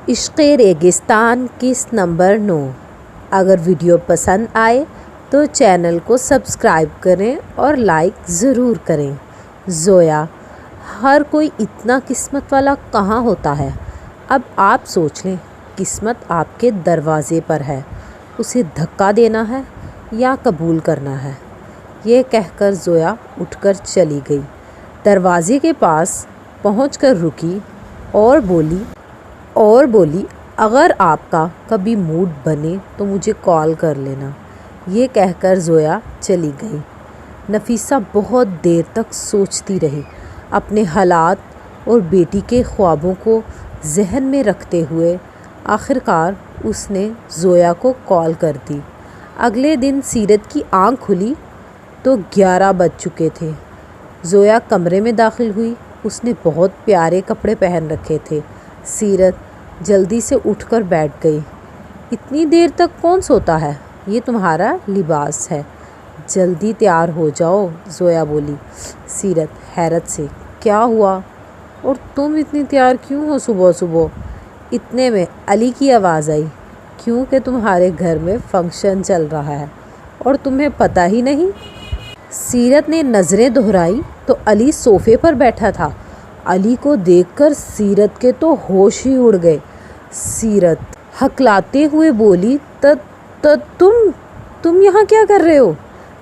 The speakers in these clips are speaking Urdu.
عشق ریگستان قسط نمبر 9۔ اگر ویڈیو پسند آئے تو چینل کو سبسکرائب کریں اور لائک ضرور کریں۔ زویا: ہر کوئی اتنا قسمت والا کہاں ہوتا ہے؟ اب آپ سوچ لیں، قسمت آپ کے دروازے پر ہے، اسے دھکا دینا ہے یا قبول کرنا ہے؟ یہ کہہ کر زویا اٹھ کر چلی گئی، دروازے کے پاس پہنچ کر رکی اور بولی اگر آپ کا کبھی موڈ بنے تو مجھے کال کر لینا۔ یہ کہہ کر زویا چلی گئی۔ نفیسہ بہت دیر تک سوچتی رہی، اپنے حالات اور بیٹی کے خوابوں کو ذہن میں رکھتے ہوئے۔ آخرکار اس نے زویا کو کال کر دی۔ اگلے دن سیرت کی آنکھ کھلی تو 11 بج چکے تھے۔ زویا کمرے میں داخل ہوئی، اس نے بہت پیارے کپڑے پہن رکھے تھے۔ سیرت جلدی سے اٹھ کر بیٹھ گئی۔ اتنی دیر تک کون سوتا ہے؟ یہ تمہارا لباس ہے، جلدی تیار ہو جاؤ، زویا بولی۔ سیرت حیرت سے، کیا ہوا؟ اور تم اتنی تیار کیوں ہو صبح صبح؟ اتنے میں علی کی آواز آئی، کیونکہ تمہارے گھر میں فنکشن چل رہا ہے اور تمہیں پتہ ہی نہیں؟ سیرت نے نظریں دہرائی تو علی صوفے پر بیٹھا تھا۔ علی کو دیکھ کر سیرت کے تو ہوش ہی اڑ گئے۔ سیرت ہکلاتے ہوئے بولی، تم یہاں کیا کر رہے ہو؟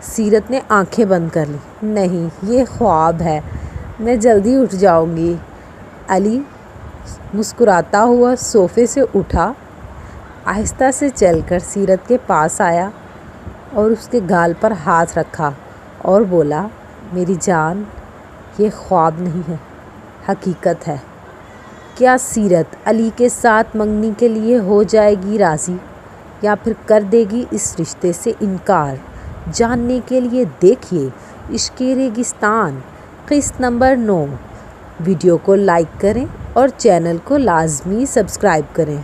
سیرت نے آنکھیں بند کر لی، نہیں، یہ خواب ہے، میں جلدی اٹھ جاؤں گی۔ علی مسکراتا ہوا صوفے سے اٹھا، آہستہ سے چل کر سیرت کے پاس آیا اور اس کے گال پر ہاتھ رکھا اور بولا، میری جان، یہ خواب نہیں ہے، حقیقت ہے۔ کیا سیرت علی کے ساتھ منگنی کے لیے ہو جائے گی راضی یا پھر کر دے گی اس رشتے سے انکار؟ جاننے کے لیے دیکھیے عشق ریگستان قسط نمبر 9۔ ویڈیو کو لائک کریں اور چینل کو لازمی سبسکرائب کریں۔